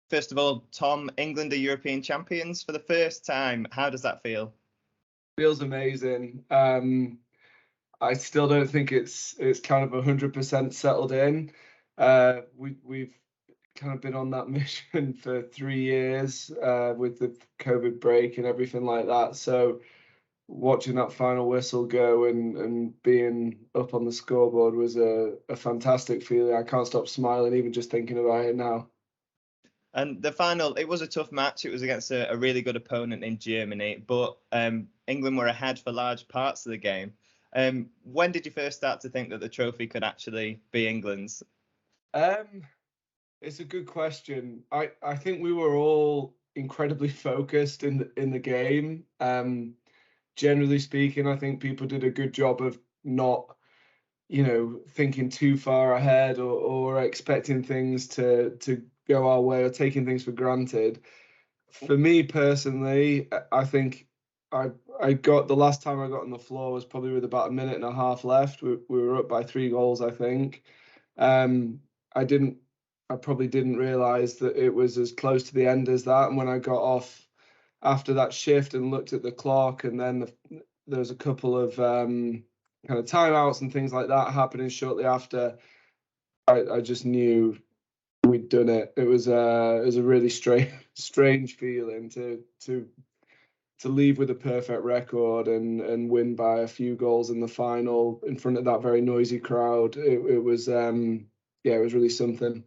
First of all, Tom, England are European champions for the first time. How does that feel? Feels amazing. I still don't think it's kind of 100% settled in. We've kind of been on that mission for 3 years with the COVID break and everything like that. So watching that final whistle go and being up on the scoreboard was a fantastic feeling. I can't stop smiling even just thinking about it now. And the final, it was a tough match. It was against a really good opponent in Germany, but England were ahead for large parts of the game. When did you first start to think that the trophy could actually be England's? It's a good question. I think we were all incredibly focused in the game. Generally speaking, I think people did a good job of not, thinking too far ahead or expecting things to go our way or taking things for granted. For me personally, I think I got the last time I got on the floor was probably with about a minute and a half left. We were up by 3 goals, I think. I probably didn't realize that it was as close to the end as that. And when I got off after that shift and looked at the clock, and then there was a couple of kind of timeouts and things like that happening shortly after, I just knew we'd done it. It was a really strange feeling to leave with a perfect record and win by a few goals in the final in front of that very noisy crowd. It was it was really something.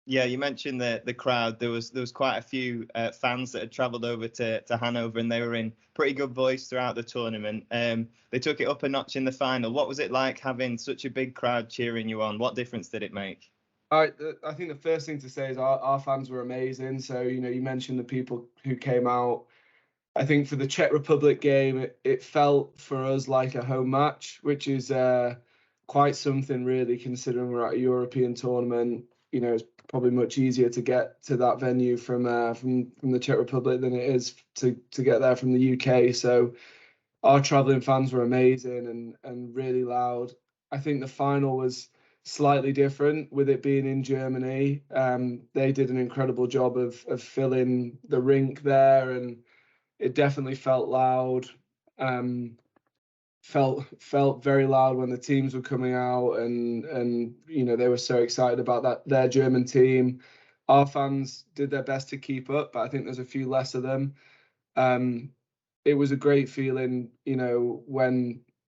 Yeah, you mentioned the crowd. There was quite a few fans that had travelled over to Hanover, and they were in pretty good voice throughout the tournament. They took it up a notch in the final. What was it like having such a big crowd cheering you on? What difference did it make? I think the first thing to say is our fans were amazing. So, you mentioned the people who came out. I think for the Czech Republic game, it felt for us like a home match, which is quite something really, considering we're at a European tournament. It's probably much easier to get to that venue from the Czech Republic than it is to get there from the UK. So our travelling fans were amazing and really loud. I think the final was slightly different with it being in Germany. They did an incredible job of filling the rink there, and it definitely felt loud. Felt very loud when the teams were coming out, and they were so excited about their German team. Our fans did their best to keep up, but I think there's a few less of them. It was a great feeling,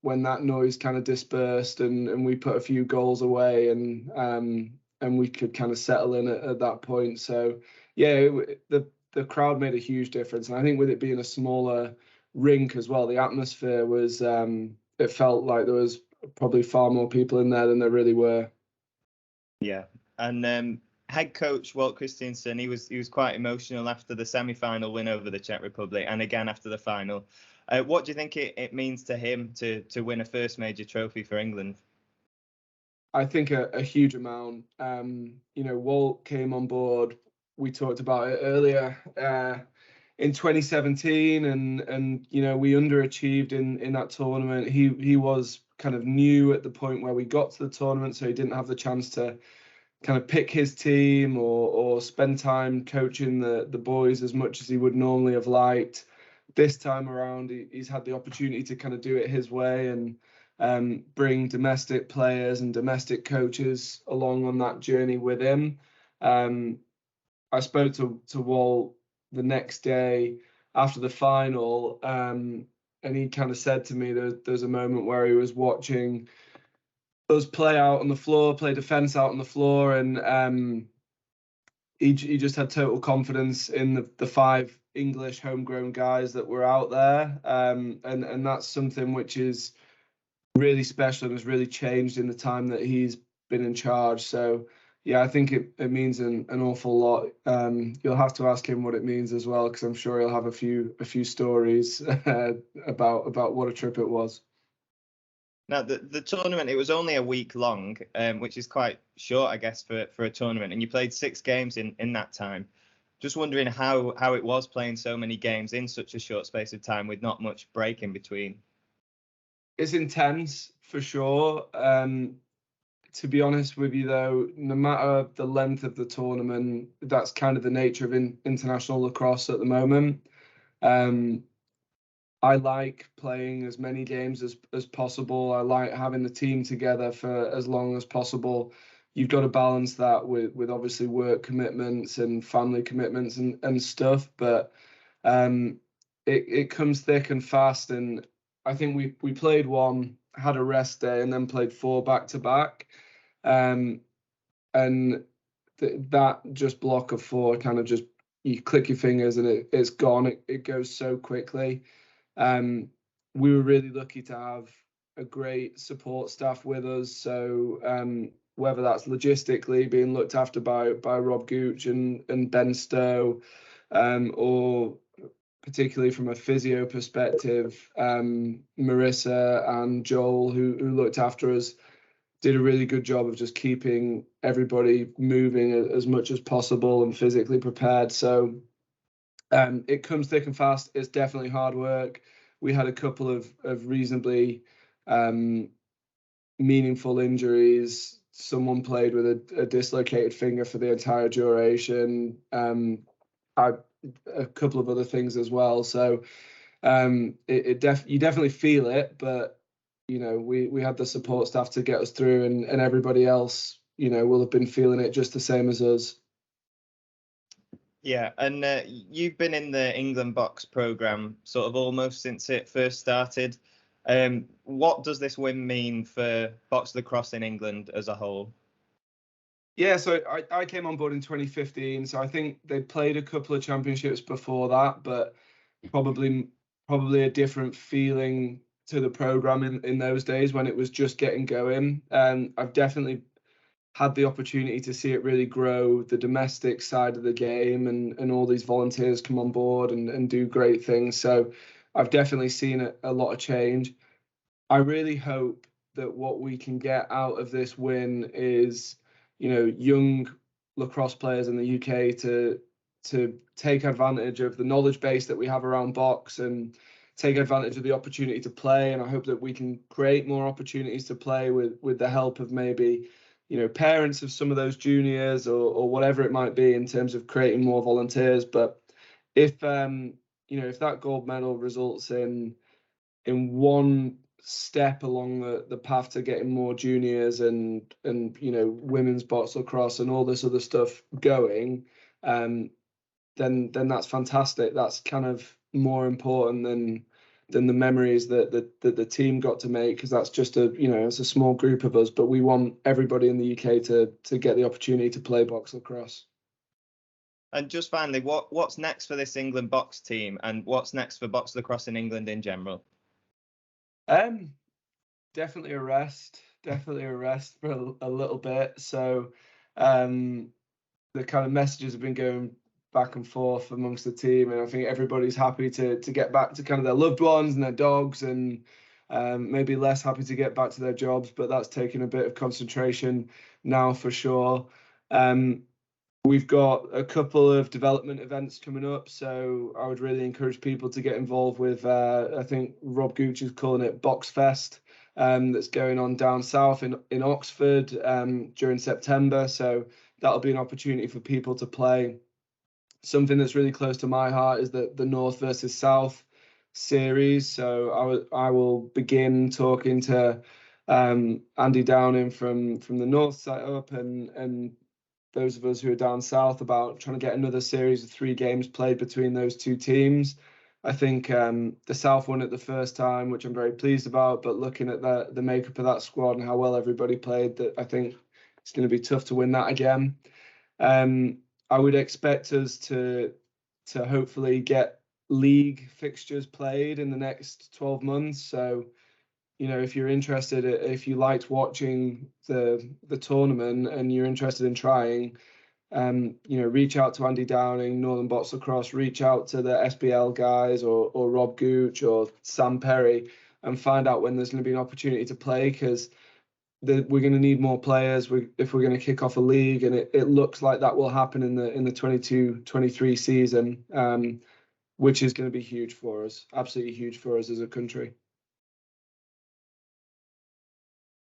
when that noise kind of dispersed and we put a few goals away and we could kind of settle in at that point. So yeah, the crowd made a huge difference, and I think with it being a smaller rink as well, the atmosphere was it felt like there was probably far more people in there than there really were. Yeah, and head coach Walt Christiansen, he was quite emotional after the semi-final win over the Czech Republic, and again after the final. What do you think it means to him to win a first major trophy for England? I think a huge amount. Walt came on board. We talked about it earlier in 2017, and we underachieved in that tournament. He was kind of new at the point where we got to the tournament, so he didn't have the chance to kind of pick his team or spend time coaching the boys as much as he would normally have liked. This time around, he's had the opportunity to kind of do it his way and bring domestic players and domestic coaches along on that journey with him. I spoke to Walt the next day after the final, and he kind of said to me there's a moment where he was watching us play out on the floor, play defense out on the floor, and he just had total confidence in the 5 English homegrown guys that were out there, and that's something which is really special and has really changed in the time that he's been in charge. So yeah, I think it means an awful lot. You'll have to ask him what it means as well, because I'm sure he'll have a few stories about what a trip it was. Now, the tournament, it was only a week long, which is quite short, I guess, for a tournament. And you played 6 games in that time. Just wondering how it was playing so many games in such a short space of time with not much break in between. It's intense, for sure. to be honest with you, though, no matter the length of the tournament, that's kind of the nature of international lacrosse at the moment. I like playing as many games as possible. I like having the team together for as long as possible. You've got to balance that with obviously work commitments and family commitments and stuff. But it comes thick and fast. And I think we played one, had a rest day, and then played 4 back to back. And that just block of 4 kind of just, you click your fingers and it's gone. It goes so quickly. We were really lucky to have a great support staff with us. So whether that's logistically being looked after by Rob Gooch and Ben Stowe, or particularly from a physio perspective, Marissa and Joel, who looked after us, did a really good job of just keeping everybody moving as much as possible and physically prepared. So it comes thick and fast. It's definitely hard work. We had a couple of reasonably meaningful injuries. Someone played with a dislocated finger for the entire duration. A couple of other things as well. So you definitely feel it, but you know, we had the support staff to get us through, and everybody else, you know, will have been feeling it just the same as us. Yeah, and you've been in the England Box program sort of almost since it first started. What does this win mean for box lacrosse in England as a whole? Yeah, so I came on board in 2015, so I think they played a couple of championships before that, but probably a different feeling to the program in those days when it was just getting going. And I've definitely had the opportunity to see it really grow, the domestic side of the game, and all these volunteers come on board and do great things. So I've definitely seen a lot of change. I really hope that what we can get out of this win is, you know, young lacrosse players in the UK to take advantage of the knowledge base that we have around box and take advantage of the opportunity to play. And I hope that we can create more opportunities to play with the help of maybe, you know, parents of some of those juniors or whatever it might be in terms of creating more volunteers. But if you know, if that gold medal results in one step along the path to getting more juniors and you know, women's box lacrosse and all this other stuff going, then that's fantastic. That's kind of more important than the memories that the team got to make, because that's just it's a small group of us, but we want everybody in the UK to get the opportunity to play box lacrosse. And just finally, what's next for this England box team, and what's next for box lacrosse in England in general? Definitely a rest for a little bit. So the kind of messages have been going back and forth amongst the team, and I think everybody's happy to get back to kind of their loved ones and their dogs, and maybe less happy to get back to their jobs, but that's taken a bit of concentration now for sure. We've got a couple of development events coming up, so I would really encourage people to get involved with, I think Rob Gooch is calling it Box Fest, that's going on down south in Oxford during September. So that'll be an opportunity for people to play. Something that's really close to my heart is the North versus South series. So I will begin talking to Andy Downing from the North side up and those of us who are down south about trying to get another series of 3 games played between those 2 teams. I think the South won it the first time, which I'm very pleased about, but looking at the makeup of that squad and how well everybody played, that I think it's going to be tough to win that again. I would expect us to hopefully get league fixtures played in the next 12 months. So, you know, if you're interested, if you liked watching the tournament and you're interested in trying, you know, reach out to Andy Downing, Northern Box Lacrosse, reach out to the SBL guys or Rob Gooch or Sam Perry and find out when there's going to be an opportunity to play, because we're going to need more players if we're going to kick off a league, and it looks like that will happen in the 22-23 season, which is going to be huge for us, absolutely huge for us as a country.